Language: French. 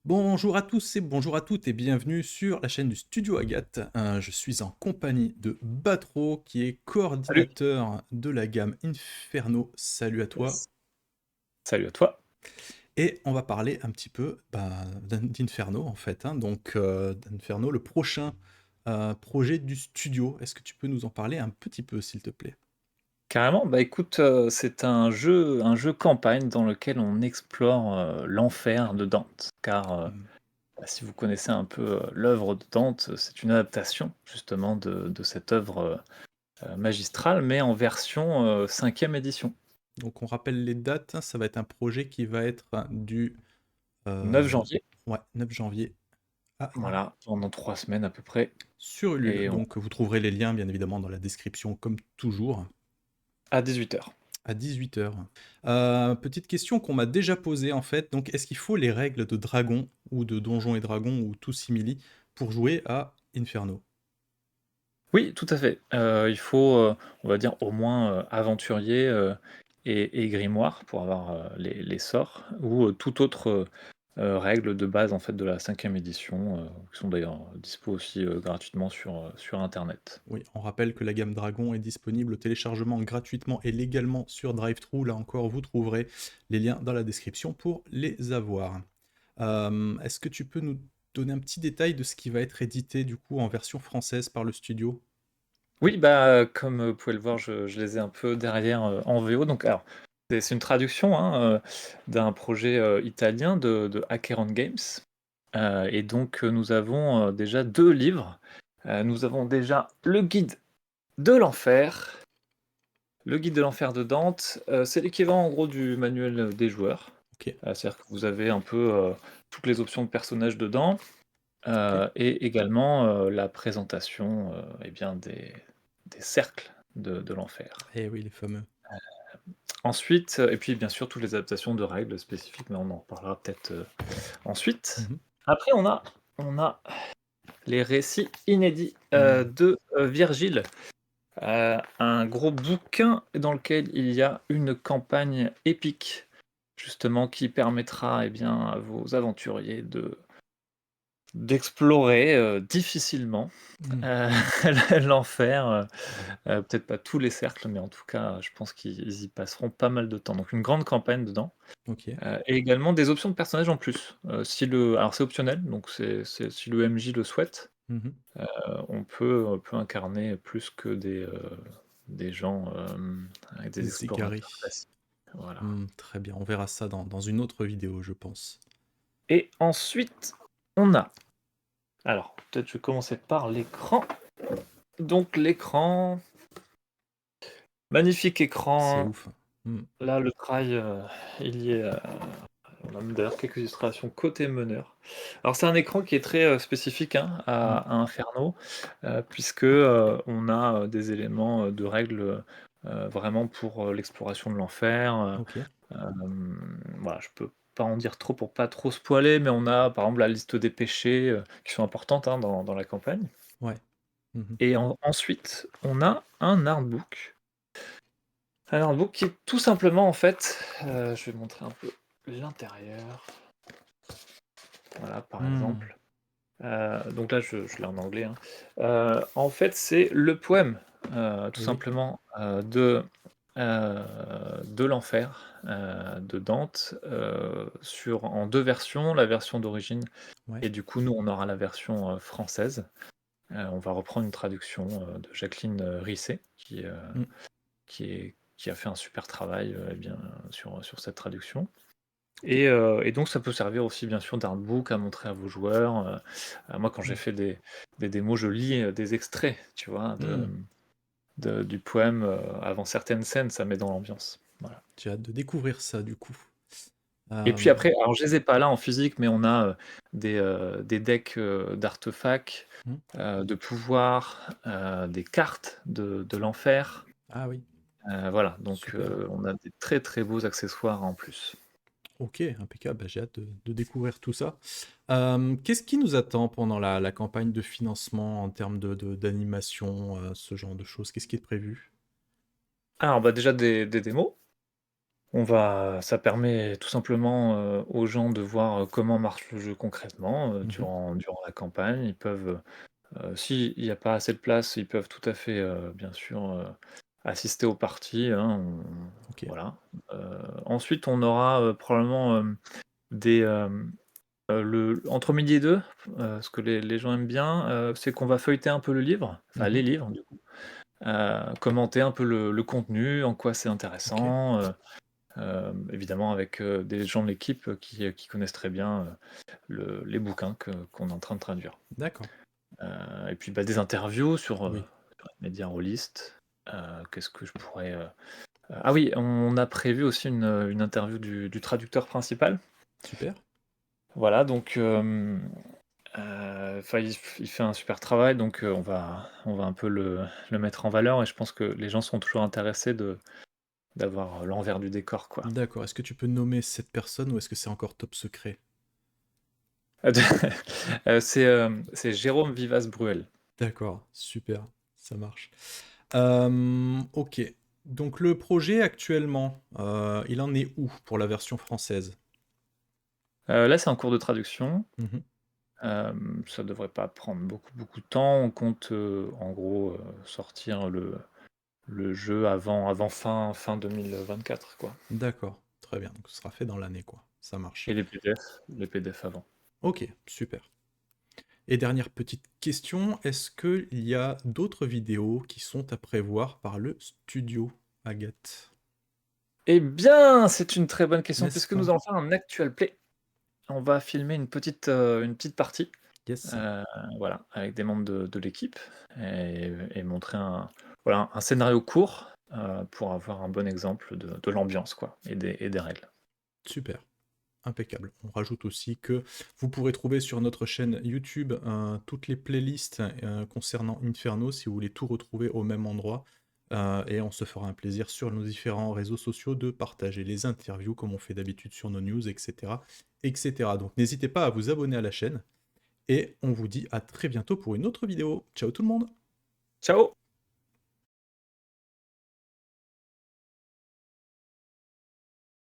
Bonjour à tous et bonjour à toutes et bienvenue sur la chaîne du Studio Agathe. Je suis en compagnie de Batro qui est Salut. coordinateur de la gamme Inferno. Salut à toi. Yes. Salut à toi. Et on va parler un petit peu d'Inferno en fait, hein. Donc d'Inferno, le prochain projet du studio. Est-ce que tu peux nous en parler un petit peu s'il te plaît? Carrément, bah écoute, c'est un jeu campagne dans lequel on explore, l'enfer de Dante. Car, Hmm. bah, si vous connaissez un peu, l'œuvre de Dante, c'est une adaptation justement de cette œuvre, magistrale, mais en version, 5e édition. Donc on rappelle les dates, ça va être un projet qui va être du 9 euh, janvier, ouais, 9 janvier à voilà, pendant 3 semaines à peu près sur Ulule. et on Donc vous trouverez les liens bien évidemment dans la description comme toujours à 18 h. à 18 h. Petite question qu'on m'a déjà posée en fait. Donc est-ce qu'il faut les règles de dragon ou de donjons et dragons ou tout simili pour jouer à Inferno? Oui, tout à fait. Il faut, on va dire au moins, aventurier, et grimoire pour avoir, les sorts ou, toute autre, règle de base en fait de la 5e édition, qui sont d'ailleurs dispo aussi, gratuitement sur internet. Oui, on rappelle que la gamme Dragon est disponible au téléchargement gratuitement et légalement sur DriveThru. Là encore, vous trouverez les liens dans la description pour les avoir. Est-ce que tu peux nous donner un petit détail de ce qui va être édité du coup en version française par le studio? Oui, bah, comme, vous pouvez le voir, je les ai un peu derrière, en VO. Donc alors, c'est une traduction, hein, d'un projet, italien de Acheron Games, et donc, nous avons, déjà 2 livres. Nous avons déjà le guide de l'enfer. Le guide de l'enfer de Dante, c'est l'équivalent en gros du manuel, des joueurs. Ok, C'est-à-dire que vous avez un peu, toutes les options de personnages dedans, ok. et également, la présentation, et bien des cercles de l'enfer. Eh oui, les fameux. Ensuite, et puis bien sûr toutes les adaptations de règles spécifiques, mais on en reparlera peut-être, ensuite. Mhm. Après on a les récits inédits, Hmm. de, Virgile. Un gros bouquin dans lequel il y a une campagne épique, justement, qui permettra, eh bien, à vos aventuriers d'explorer, difficilement, Hmm. heu, l'enfer, peut-être pas tous les cercles, mais en tout cas, je pense qu'ils y passeront pas mal de temps. Donc une grande campagne dedans, Ok. et également des options de personnages en plus. Si le Alors c'est optionnel, donc c'est si le MJ le souhaite, Mhm. on peut incarner plus que des gens, avec des Des égarés. explorateurs classiques. Voilà. Hmm, très bien, on verra ça dans une autre vidéo, je pense. Et ensuite, on a alors peut-être je vais commencer par l'écran. Donc l'écran, magnifique C'est écran. ouf. Hmm. Là, le trail, il y est, on a même d'ailleurs quelques illustrations côté meneur. Alors c'est un écran qui est très, spécifique, hein, Hmm. à Inferno, puisque, on a, des éléments, de règles, vraiment pour, l'exploration de l'enfer, Ok. voilà, je peux pas en dire trop pour pas trop spoiler, mais on a par exemple la liste des péchés, qui sont importantes, hein, dans la campagne. Ouais. Mhm. Et ensuite, on a un artbook. Un artbook qui est tout simplement en fait, je vais montrer un peu l'intérieur. Voilà, par Hmm. exemple. Donc là, je l'ai en anglais, hein. En fait, c'est le poème, tout Eh oui. simplement, de l'enfer, de Dante, en 2 versions, la version d'origine Ouais. et du coup, nous, on aura la version, française. On va reprendre une traduction, de Jacqueline, Risset Hmm. qui a fait un super travail, eh bien, sur cette traduction. Et donc ça peut servir aussi bien sûr d'artbook à montrer à vos joueurs. Moi quand j'ai Hmm. fait des démos, je lis, des extraits, tu vois? Hmm. Du poème, avant certaines scènes, ça met dans l'ambiance. Voilà. J'ai hâte de découvrir ça du coup. Et puis Euh, après, alors je les ai pas là en physique, mais on a, des decks, d'artefacts, hmm. de pouvoirs, des cartes de l'enfer. Ah oui, Voilà, donc super. on a des très, très beaux accessoires en plus. Ok, impeccable. Bah, j'ai hâte de découvrir tout ça. Qu'est-ce qui nous attend pendant la campagne de financement en termes d'animation, ce genre de choses? Qu'est-ce qui est prévu? Alors bah déjà des démos. Ça permet tout simplement, aux gens de voir, comment marche le jeu concrètement, Mmh. durant la campagne. Ils peuvent, s'il n'y a pas assez de place, ils peuvent tout à fait, bien sûr, assister aux parties, hein, OK, voilà. Ensuite, on aura, probablement, des, entre midi et 2, ce que les gens aiment bien, c'est qu'on va feuilleter un peu le livre, enfin mmh, les livres du coup, commenter un peu le contenu, en quoi c'est OK, intéressant, évidemment avec, des gens de l'équipe, qui connaissent très bien, les bouquins qu'on est en train de traduire. d'accord, Et puis, bah, des interviews oui, sur les médias rôlistes. Qu'est-ce que je pourrais, ah oui, on a prévu aussi une interview du traducteur principal. super. Voilà, donc enfin, il fait un super travail, donc on va un peu le mettre en valeur et je pense que les gens sont toujours intéressés d'avoir l'envers du décor, quoi. D'accord. Est-ce que tu peux nommer cette personne ou est-ce que c'est encore top secret? C'est Jérôme Vivas-Bruel. D'accord, super, ça marche. OK. Donc le projet actuellement, il en est où pour la version française? Là, c'est en cours de traduction. Mmh. Ça devrait pas prendre beaucoup, beaucoup de temps. On compte, en gros, sortir le jeu avant fin 2024, quoi. D'accord, très bien, donc ce sera fait dans l'année, quoi. Ça marche. Et les PDF avant. OK, super. Et dernière petite question, est-ce qu'il y a d'autres vidéos qui sont à prévoir par le studio, Agathe? Eh bien, c'est une très bonne question N'est-ce puisque nous pas? allons faire un actual play. On va filmer une petite partie, Yes, heu, voilà, avec des membres de l'équipe et montrer un scénario court, pour avoir un bon exemple de l'ambiance, quoi, et des règles. super. Impeccable. On rajoute aussi que vous pourrez trouver sur notre chaîne YouTube toutes les playlists concernant Inferno si vous voulez tout retrouver au même endroit. Et on se fera un plaisir sur nos différents réseaux sociaux de partager les interviews comme on fait d'habitude sur nos news, etc. etc. Donc n'hésitez pas à vous abonner à la chaîne et on vous dit à très bientôt pour une autre vidéo. Ciao tout le monde! Ciao!